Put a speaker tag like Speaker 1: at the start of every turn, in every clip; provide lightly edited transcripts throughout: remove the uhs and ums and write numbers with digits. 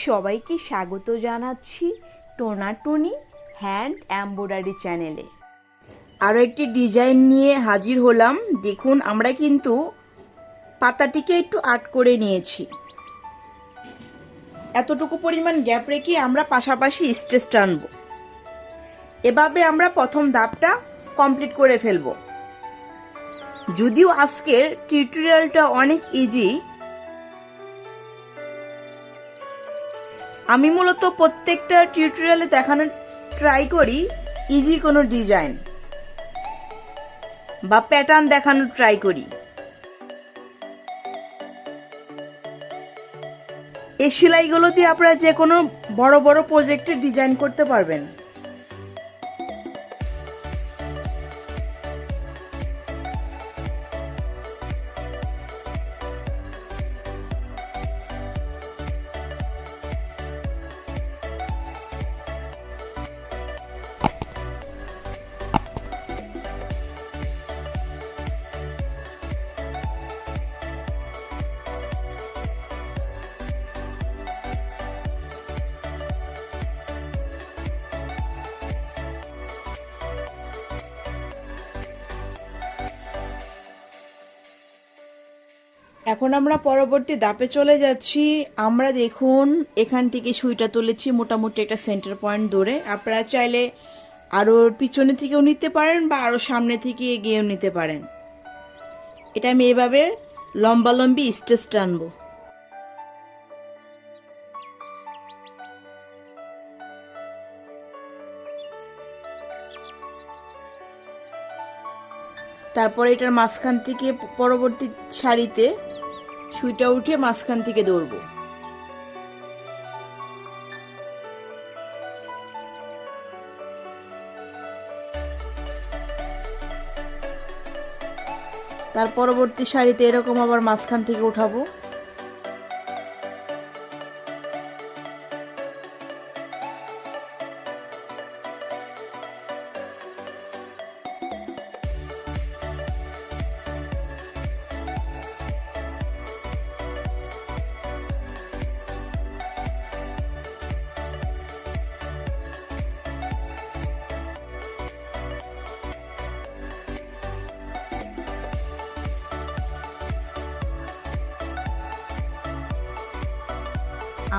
Speaker 1: সবাইকে স্বাগত জানাচ্ছি টোনাটনি হ্যান্ড এমব্রয়ডারি চ্যানেলে। আরও একটি ডিজাইন নিয়ে হাজির হলাম। দেখুন, আমরা কিন্তু পাতাটিকে একটু আর্ট করে নিয়েছি। এতটুকু পরিমাণ গ্যাপ রেখে আমরা পাশাপাশি স্টিচ টানব। এভাবে আমরা প্রথম ধাপটা কমপ্লিট করে ফেলব। যদিও আজকের টিউটোরিয়ালটা অনেক ইজি, আমি মূলত প্রত্যেকটা টিউটোরিয়ালে দেখানোর ট্রাই করি ইজি কোনো ডিজাইন বা প্যাটার্ন দেখানোর ট্রাই করি। এই সেলাইগুলোতে আপনারা যে কোনো বড় বড় প্রজেক্টের ডিজাইন করতে পারবেন। এখন আমরা পরবর্তী ধাপে চলে যাচ্ছি। আমরা দেখুন এখান থেকে সুইটা তুলেছি মোটামুটি একটা সেন্টার পয়েন্ট ধরে। আপনারা চাইলে আরও পিছনে থেকেও নিতে পারেন বা আরও সামনে থেকে এগিয়েও নিতে পারেন। এটা আমি এভাবে লম্বালম্বি স্টিচ টানবো। তারপরে এটার মাঝখান থেকে পরবর্তী সারিতে সুইটা উঠিয়ে মাঝখান থেকে ধরবো। তার পরবর্তী সারিতে এরকম আবার মাঝখান থেকে উঠাবো।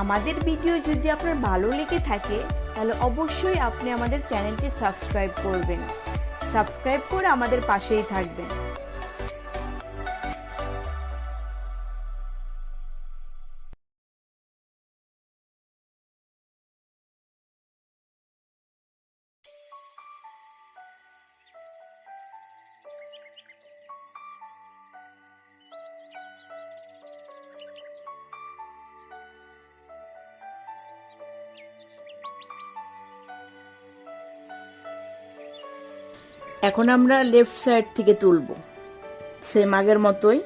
Speaker 1: আমাদের ভিডিও যদি আপনার ভালো লেগে থাকে তাহলে অবশ্যই আপনি আমাদের চ্যানেলটি সাবস্ক্রাইব করবেন। সাবস্ক্রাইব করে আমাদের পাশেই থাকবেন। এখন আমরা লেফট সাইড থেকে তুলব সেম আগের মতোই।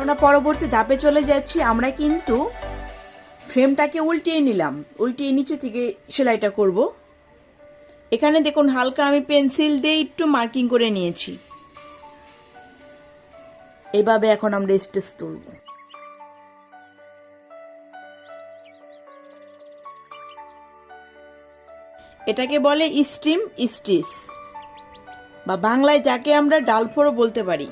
Speaker 1: আমরা পরবর্তী ধাপে চলে যাচ্ছি। আমরা কিন্তু ফ্রেমটাকে উল্টিয়ে নিলাম, উল্টিয়ে নিচে থেকে সেলাইটা করব। এখানে দেখুন হালকা আমি পেন্সিল দিয়ে একটু মার্কিং করে নিয়েছি। এইভাবে এখন আমরা স্টিচ তুলব। এটাকে বলে স্ট্রিম স্টিচ বা বাংলায় যাকে আমরা ডালফোড়ও বলতে পারি।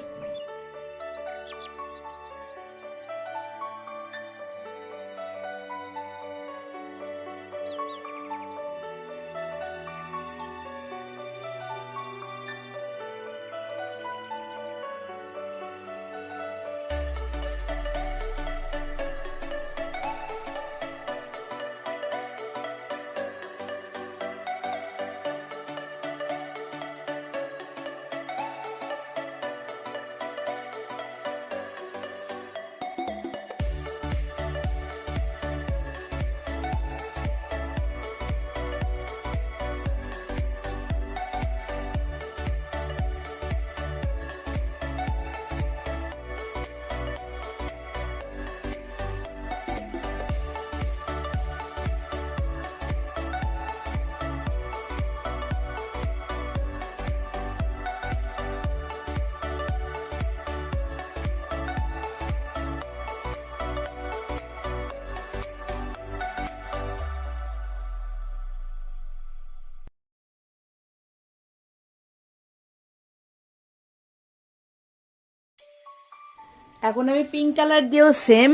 Speaker 1: এখন আমি পিঙ্ক কালার দিয়েও সেম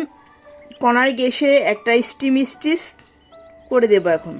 Speaker 1: কর্নার গেসে একটা স্টিচ করে দেবো এখন।